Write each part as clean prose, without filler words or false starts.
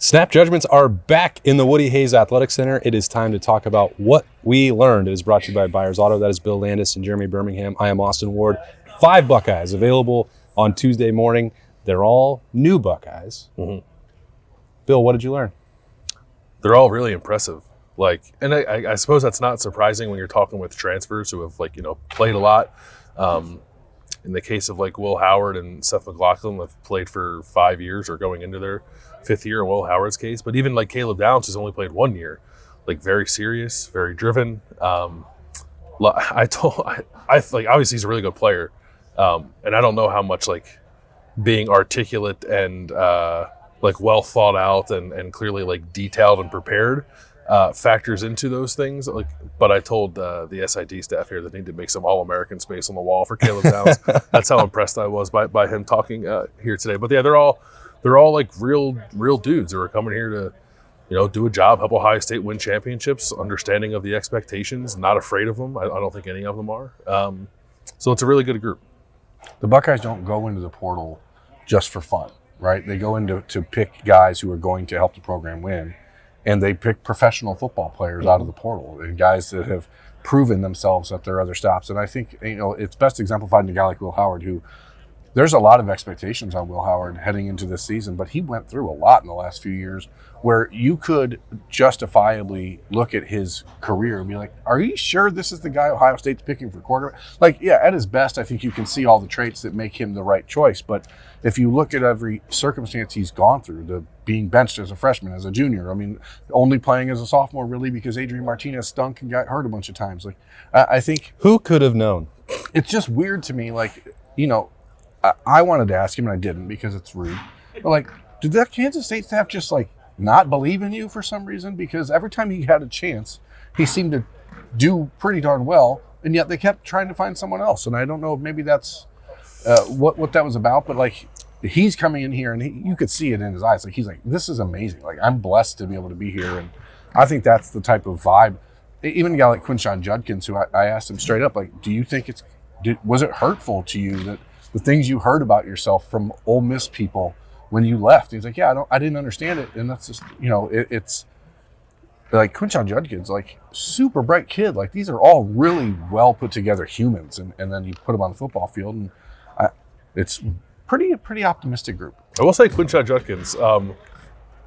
Snap Judgments are back in the Woody Hayes Athletic Center. It is time to talk about what we learned. It is brought to you by Buyers Auto. That is Bill Landis and Jeremy Birmingham. I am Austin Ward. 5 Buckeyes available on Tuesday morning. They're all new Buckeyes. Mm-hmm. Bill, what did you learn? They're all really impressive. And I suppose that's not surprising when you're talking with transfers who have played a lot. In the case of Will Howard and Seth McLaughlin, have played for 5 years or going into their 5th year in Will Howard's case. But even Caleb Downs has only played 1 year. Very serious, very driven. Obviously he's a really good player. And I don't know how much being articulate and well thought out and clearly detailed and prepared factors into those things. But I told the SID staff here that they need to make some All-American space on the wall for Caleb Downs. That's how impressed I was by him talking here today. But yeah, they're all real dudes who are coming here to do a job, help Ohio State win championships, understanding of the expectations, not afraid of them. I don't think any of them are. So it's a really good group. The Buckeyes don't go into the portal just for fun, right? They go into to pick guys who are going to help the program win. And they pick professional football players out of the portal and guys that have proven themselves at their other stops. And I think, it's best exemplified in a guy like Will Howard, who there's a lot of expectations on Will Howard heading into this season, but he went through a lot in the last few years where you could justifiably look at his career and be like, are you sure this is the guy Ohio State's picking for quarterback? At his best, I think you can see all the traits that make him the right choice. But if you look at every circumstance he's gone through, the being benched as a freshman, as a junior, only playing as a sophomore really because Adrian Martinez stunk and got hurt a bunch of times. I think... Who could have known? It's just weird to me, I wanted to ask him, and I didn't because it's rude. But, did that Kansas State staff just, not believe in you for some reason? Because every time he had a chance, he seemed to do pretty darn well, and yet they kept trying to find someone else. And I don't know if maybe that's what that was about, but, he's coming in here, and you could see it in his eyes. He's like, this is amazing. I'm blessed to be able to be here. And I think that's the type of vibe. Even a guy like Quinshon Judkins, who I asked him straight up, do you think was it hurtful to you that the things you heard about yourself from Ole Miss people when you left? He's like, yeah, I didn't understand it. And that's just, it's Quinshon Judkins, super bright kid. These are all really well put together humans. And then you put them on the football field, and it's pretty optimistic group. I will say Quinshon Judkins,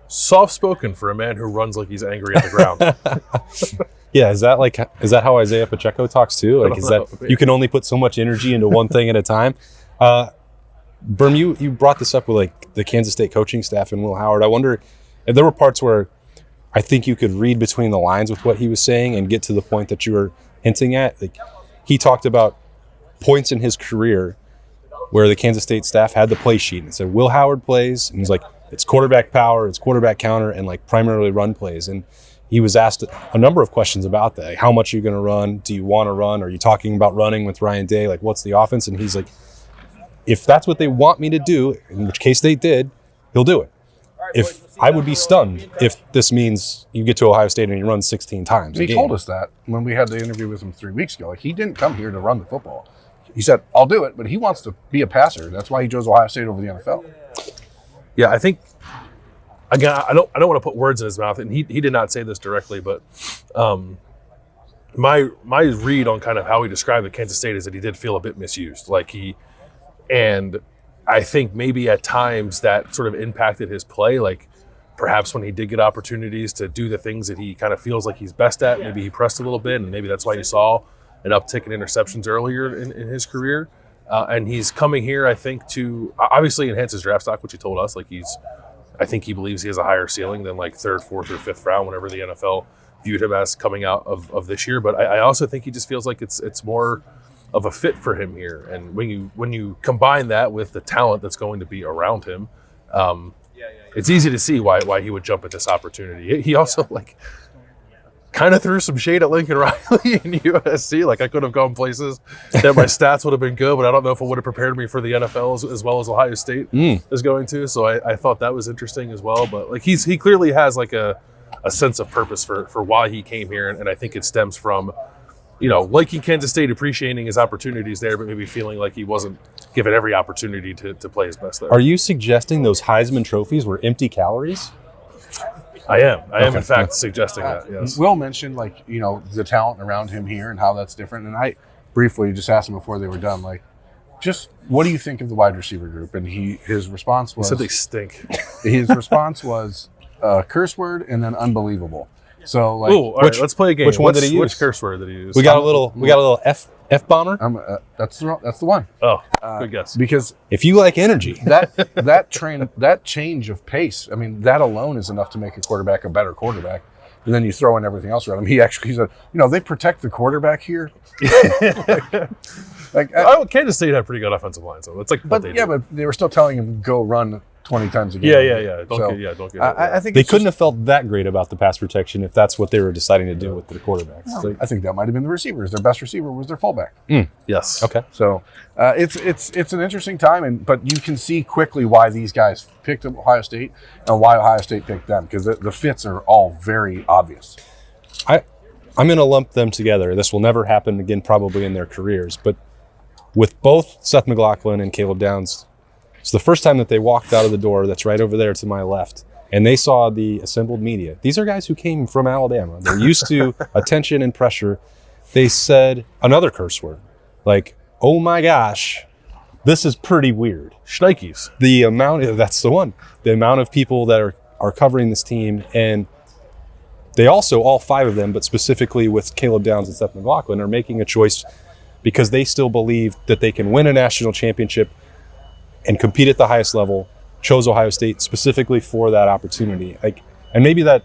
soft-spoken for a man who runs like he's angry at the ground. Yeah, is that how Isaiah Pacheco talks too? Is that you can only put so much energy into one thing at a time? Berm, you brought this up with the Kansas State coaching staff and Will Howard. I wonder if there were parts where I think you could read between the lines with what he was saying and get to the point that you were hinting at. He talked about points in his career where the Kansas State staff had the play sheet and said, Will Howard plays, and he's like, it's quarterback power, it's quarterback counter, and primarily run plays. And he was asked a number of questions about that. How much are you going to run? Do you want to run? Are you talking about running with Ryan Day? What's the offense? And he's like, if that's what they want me to do, in which case they did, he'll do it. If I would be stunned if this means you get to Ohio State and you run 16 times. He told us that when we had the interview with him 3 weeks ago. He didn't come here to run the football. He said, I'll do it, but he wants to be a passer. That's why he chose Ohio State over the NFL. Yeah, I think, again, I don't want to put words in his mouth, and he did not say this directly, but my read on kind of how he described the Kansas State is that he did feel a bit misused. And I think maybe at times that sort of impacted his play, perhaps when he did get opportunities to do the things that he kind of feels like he's best at, maybe he pressed a little bit, and maybe that's why you saw an uptick in interceptions earlier in his career. And he's coming here, I think, to obviously enhance his draft stock, which he told us. I think he believes he has a higher ceiling than 3rd, 4th, or 5th round, whenever the NFL viewed him as coming out of this year. But I also think he just feels like it's more of a fit for him here. And when you combine that with the talent that's going to be around him, it's easy to see why he would jump at this opportunity. He also kind of threw some shade at Lincoln Riley in USC. I could have gone places that my stats would have been good, but I don't know if it would have prepared me for the NFL as well as Ohio State is going to. So I thought that was interesting as well. But he clearly has a sense of purpose for why he came here, and I think it stems from liking Kansas State, appreciating his opportunities there, but maybe feeling like he wasn't given every opportunity to play his best there. Are you suggesting those Heisman trophies were empty calories? I am in fact suggesting that. Yes. Will mentioned the talent around him here and how that's different. And I briefly just asked him before they were done, just what do you think of the wide receiver group? And his response was, he said they stink. His response was curse word and then unbelievable. So all right, let's play a game. Which one did he use? Which curse word did he use? We got a little F bomber. That's the one. Oh, good guess. Because if you like energy, that change of pace, I mean, that alone is enough to make a quarterback a better quarterback. And then you throw in everything else around him. He said, they protect the quarterback here. Kansas State had a pretty good offensive line, so it's but they were still telling him go run 20 times a game. Yeah. Don't get I think they couldn't have felt that great about the pass protection if that's what they were deciding to do with the quarterbacks. No, I think that might have been the receivers. Their best receiver was their fullback. Yes. Okay. So it's an interesting time, but you can see quickly why these guys picked Ohio State and why Ohio State picked them, because the fits are all very obvious. I'm going to lump them together. This will never happen again probably in their careers, but with both Seth McLaughlin and Caleb Downs, it's the first time that they walked out of the door that's right over there to my left, and they saw the assembled media. These are guys who came from Alabama. They're used to attention and pressure. They said another curse word, oh my gosh, this is pretty weird. Schnikes. That's the one. The amount of people that are covering this team, and they also, all five of them, but specifically with Caleb Downs and Seth McLaughlin, are making a choice because they still believe that they can win a national championship and compete at the highest level, chose Ohio State specifically for that opportunity. And maybe that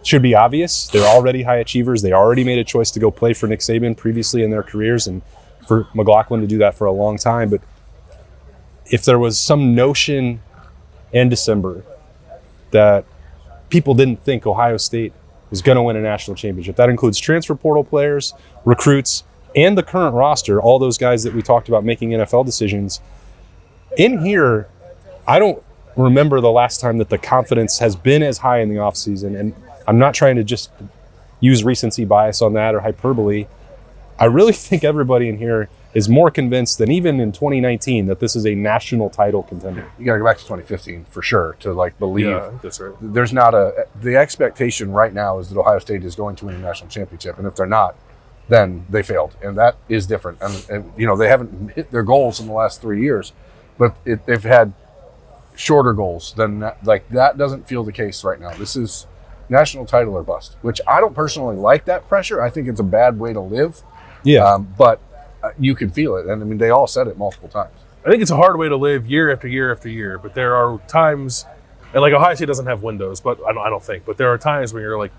should be obvious. They're already high achievers. They already made a choice to go play for Nick Saban previously in their careers, and for McLaughlin to do that for a long time. But if there was some notion in December that people didn't think Ohio State was going to win a national championship, that includes transfer portal players, recruits, and the current roster, all those guys that we talked about making NFL decisions. In here, I don't remember the last time that the confidence has been as high in the offseason, and I'm not trying to just use recency bias on that or hyperbole. I really think everybody in here is more convinced than even in 2019 that this is a national title contender. You got to go back to 2015 for sure to believe. Yeah, that's right. There's not the expectation right now is that Ohio State is going to win a national championship, and if they're not, then they failed, and that is different. And they haven't hit their goals in the last 3 years, but they've had shorter goals than that. That doesn't feel the case right now. This is national title or bust, which I don't personally like that pressure. I think it's a bad way to live. Yeah. But you can feel it. And I mean, they all said it multiple times. I think it's a hard way to live year after year after year, but there are times, and Ohio State doesn't have windows, but I don't think, but there are times when you're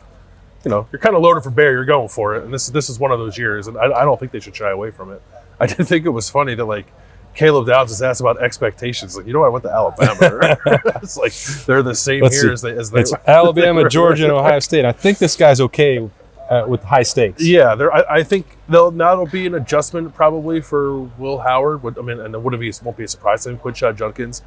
you're kind of loaded for bear, you're going for it. And this is one of those years, and I don't think they should shy away from it. I did think it was funny that Caleb Downs is asked about expectations. I went to Alabama. It's they're the same here as they. It's Alabama, Georgia, and Ohio State. I think this guy's okay with high stakes. Yeah, I think that'll be an adjustment probably for Will Howard. And it won't be a surprise to him. Quinshad Judkins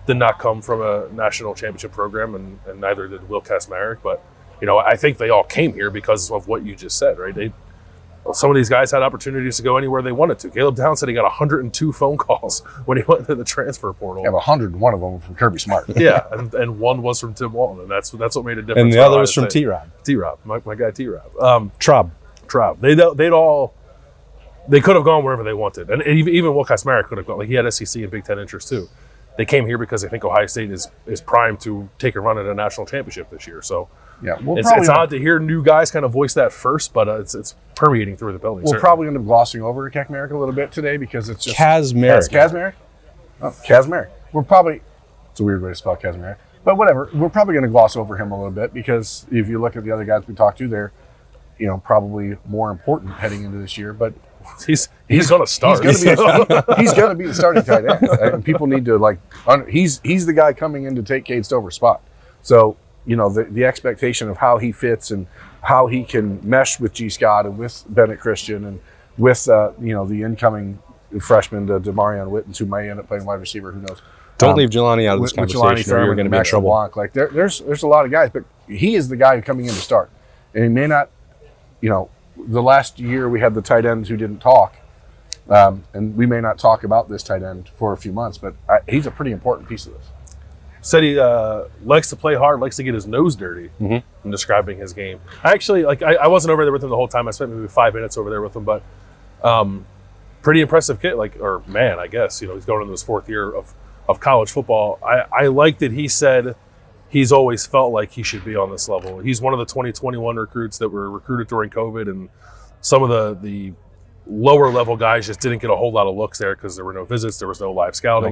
did not come from a national championship program, and neither did Will Kacmarek. But I think they all came here because of what you just said, right? Some of these guys had opportunities to go anywhere they wanted to. Caleb Downs said he got 102 phone calls when he went to the transfer portal. Yeah, 101 of them were from Kirby Smart. Yeah, and one was from Tim Walton, and that's what made a difference. And the other was from T-Rob. T-Rob, my guy T-Rob. Traub. They could have gone wherever they wanted, and even Will Kacmarek could have gone. He had SEC and Big Ten interest too. They came here because they think Ohio State is primed to take a run at a national championship this year. So. Yeah, it's odd to hear new guys kind of voice that first, but it's permeating through the building. We'll probably end up glossing over Kacmarek a little bit today because it's just Kacmarek. Kacmarek? Oh, Kacmarek. It's a weird way to spell Kacmarek, but whatever. We're probably going to gloss over him a little bit because if you look at the other guys we talked to, they're probably more important heading into this year. But he's going to start. He's going to be the starting tight end, and people need to he's the guy coming in to take Cade Stover's spot. So. The expectation of how he fits and how he can mesh with G. Scott and with Bennett Christian and with, the incoming freshman, Demarion Wittens, who may end up playing wide receiver, who knows. Don't leave Jelani out of this conversation or you're going to be in trouble. Blanc. There's a lot of guys, but he is the guy coming in to start. And he may not, the last year we had the tight ends who didn't talk, and we may not talk about this tight end for a few months, but he's a pretty important piece of this. said he likes to play hard, likes to get his nose dirty in describing his game. I actually, I wasn't over there with him the whole time. I spent maybe 5 minutes over there with him, but pretty impressive kid, man, I guess. He's going into his 4th year of college football. I like that he said he's always felt like he should be on this level. He's one of the 2021 recruits that were recruited during COVID, and some of the lower level guys just didn't get a whole lot of looks there because there were no visits, there was no live scouting,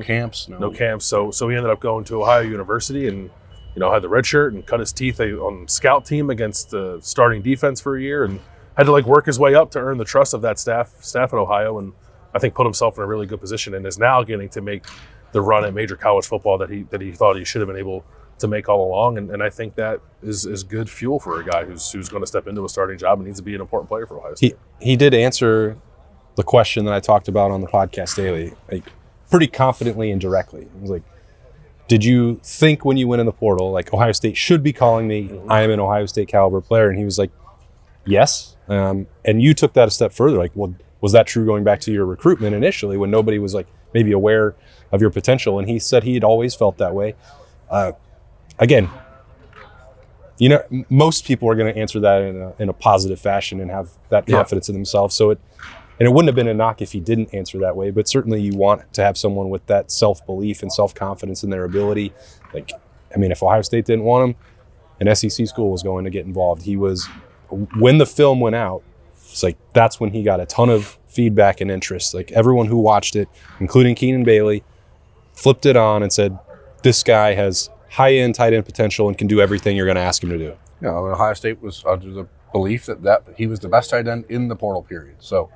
no camps. So he ended up going to Ohio University and had the red shirt and cut his teeth on the scout team against the starting defense for a year, and had to work his way up to earn the trust of that staff at Ohio, and I think put himself in a really good position, and is now getting to make the run at major college football that he thought he should have been able to make all along, and I think that is good fuel for a guy who's going to step into a starting job and needs to be an important player for Ohio State. He did answer the question that I talked about on the podcast daily, pretty confidently and directly. It was did you think when you went in the portal, Ohio State should be calling me, I am an Ohio State caliber player? And he was like, yes. And you took that a step further. Well, was that true going back to your recruitment initially when nobody was maybe aware of your potential? And he said he had always felt that way. Again, most people are going to answer that in a positive fashion and have that confidence in themselves. So it wouldn't have been a knock if he didn't answer that way, but certainly you want to have someone with that self-belief and self-confidence in their ability. If Ohio State didn't want him, an SEC school was going to get involved. When the film went out, it's that's when he got a ton of feedback and interest. Everyone who watched it, including Keenan Bailey, flipped it on and said, this guy has high-end tight end potential and can do everything you're going to ask him to do. Ohio State was under the belief that he was the best tight end in the portal period. So,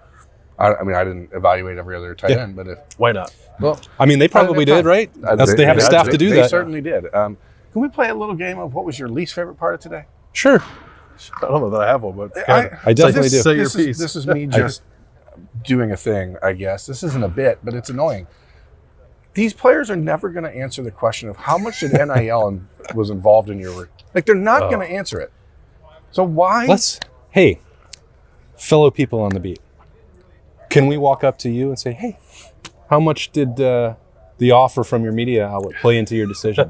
I didn't evaluate every other tight end, but why not? Well, they probably did, right? They have staff to do that. They certainly did. Can we play a little game of what was your least favorite part of today? Sure. I don't know that I have one, but I definitely do. Say your piece. This is me just doing a thing, I guess. This isn't a bit, but it's annoying. These players are never going to answer the question of how much did NIL was involved in your work. They're not going to answer it. So why? Hey, fellow people on the beat, can we walk up to you and say, hey, how much did the offer from your media outlet play into your decision?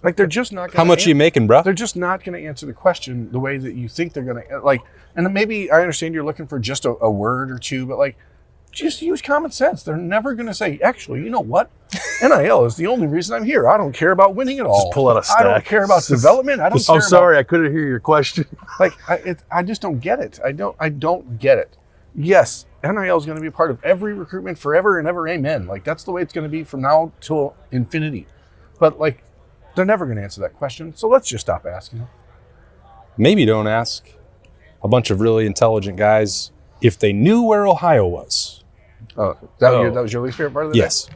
They're just not going to. How much are you making, bro? They're just not going to answer the question the way that you think they're going to. And maybe I understand you're looking for just a word or two, but just use common sense. They're never going to say, actually, you know what? NIL is the only reason I'm here. I don't care about winning at all. Just pull out a stack. I don't care about development. I don't care. I'm sorry, I couldn't hear your question. I just don't get it. I don't get it. Yes, NIL is going to be a part of every recruitment forever and ever. Amen. That's the way it's going to be from now till infinity. But they're never going to answer that question. So let's just stop asking. Maybe don't ask a bunch of really intelligent guys if they knew where Ohio was. That was your least favorite part of the day? Yes.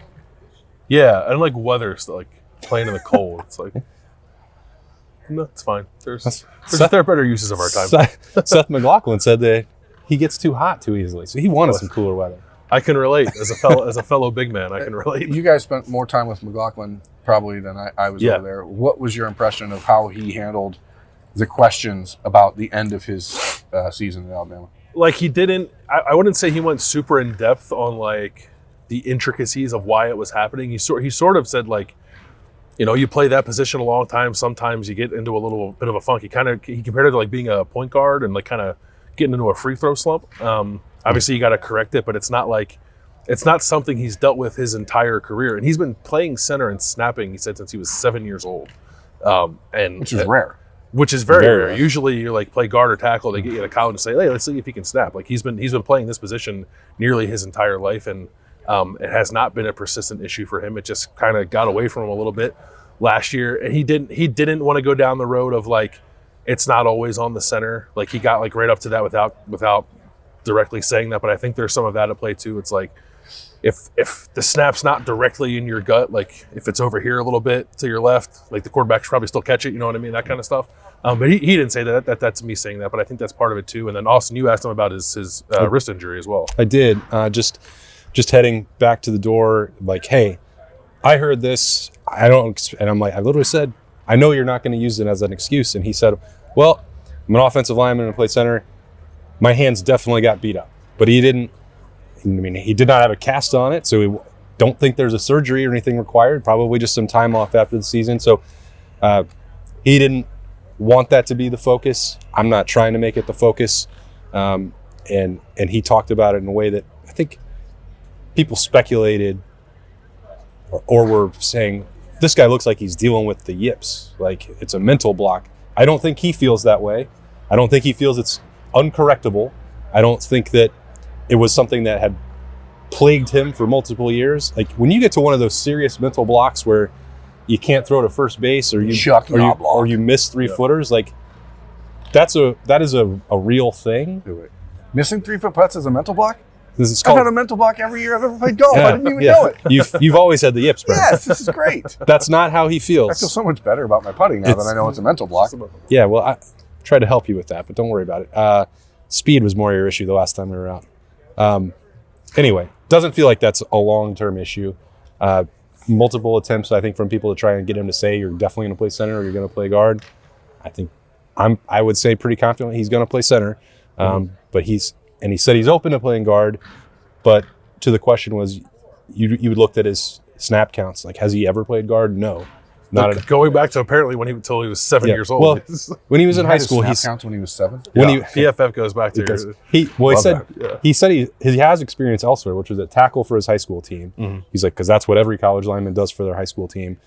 Yeah, and weather, playing in the cold. It's no, it's fine. There are better uses of our time. Seth McLaughlin said that he gets too hot too easily, so he wanted some cooler weather. I can relate as a fellow big man. I can relate. You guys spent more time with McLaughlin probably than I was over there. What was your impression of how he handled the questions about the end of his season in Alabama? He didn't. I wouldn't say he went super in depth on the intricacies of why it was happening. He sort of said you play that position a long time. Sometimes you get into a little bit of a funk. He compared it to being a point guard and kind of getting into a free throw slump. Obviously, you got to correct it, but it's not something he's dealt with his entire career. And he's been playing center and snapping, he said, since he was 7 years old. Which is rare. Which is very rare. Usually, you're play guard or tackle. They get you to college and say, "Hey, let's see if he can snap." He's been playing this position nearly his entire life, and it has not been a persistent issue for him. It just kind of got away from him a little bit last year, and he didn't want to go down the road of it's not always on the center. He got right up to that without directly saying that. But I think there's some of that at play too. It's if the snap's not directly in your gut, if it's over here a little bit to your left, the quarterback should probably still catch it. You know what I mean? That kind of stuff. But he didn't say that. That's me saying that. But I think that's part of it too. And then Austin, you asked him about his wrist injury as well. I did. Just heading back to the door, hey, I heard this. And I'm I literally said, I know you're not going to use it as an excuse. And he said, well, I'm an offensive lineman and I play center. My hands definitely got beat up, but he didn't. He did not have a cast on it, so don't think there's a surgery or anything required, probably just some time off after the season. So he didn't want that to be the focus. I'm not trying to make it the focus. And he talked about it in a way that I think people speculated or were saying, this guy looks like he's dealing with the yips, like it's a mental block. I don't think he feels that way. I don't think he feels it's uncorrectable. I don't think that it was something that had plagued him for multiple years. Like when you get to one of those serious mental blocks where you can't throw to first base or you miss 3-footers, like that is a real thing. Missing 3-foot putts is a mental block? I've had a mental block every year I've ever played golf. I didn't even know it. You've always had the yips, bro. Yes, this is great. That's not how he feels. I feel so much better about my putting now that I know it's a mental block. Yeah, well, I tried to help you with that, but don't worry about it. Speed was more your issue the last time we were out. Anyway, doesn't feel like that's a long-term issue. Multiple attempts, I think, from people to try and get him to say you're definitely going to play center or you're going to play guard. I would say pretty confidently he's going to play center. But he said he's open to playing guard. But to the question was, you looked at his snap counts. Like, has he ever played guard? No. Going back to apparently until he was 7 years old. Well, when he was in high school, he counts when he was 7. PFF goes back to he said he has experience elsewhere, which was at tackle for his high school team. Mm-hmm. He's like, because that's what every college lineman does for their high school team.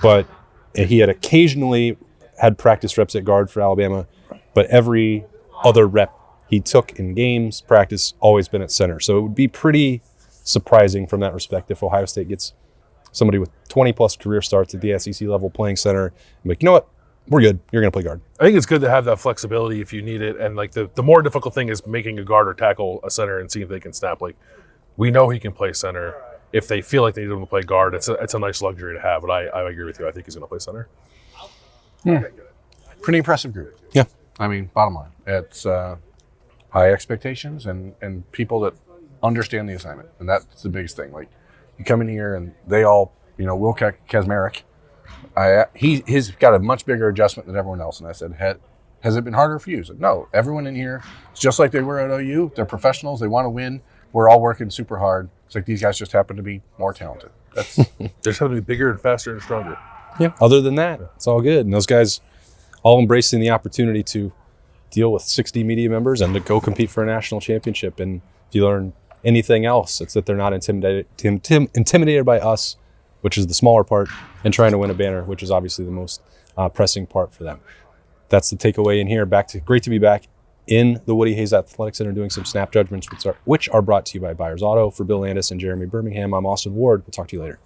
But he had occasionally had practice reps at guard for Alabama, but every other rep he took in games, practice, always been at center. So it would be pretty surprising from that respect if Ohio State gets somebody with 20-plus career starts at the SEC level playing center. I'm like, you know what? We're good. You're going to play guard. I think it's good to have that flexibility if you need it. And like the more difficult thing is making a guard or tackle a center and seeing if they can snap. Like, we know he can play center. If they feel like they need him to play guard, it's a nice luxury to have. But I agree with you. I think he's going to play center. Yeah. Pretty impressive group. Yeah. I mean, bottom line, it's high expectations and people that understand the assignment. And that's the biggest thing. Like, you come in here and they all, Will Kacmarek, he's got a much bigger adjustment than everyone else. And I said, has it been harder for you? He said, no, everyone in here is just like they were at OU. They're professionals. They want to win. We're all working super hard. It's like these guys just happen to be more talented. They just have to be bigger and faster and stronger. Yeah. Other than that, it's all good. And those guys all embracing the opportunity to deal with 60 media members and to go compete for a national championship. And if you learn anything else, it's that they're not intimidated by us, which is the smaller part, and trying to win a banner, which is obviously the most pressing part for them. That's the takeaway in here. Great to be back in the Woody Hayes Athletic Center doing some snap judgments, which are brought to you by Byers Auto. For Bill Landis and Jeremy Birmingham, I'm Austin Ward. We'll talk to you later.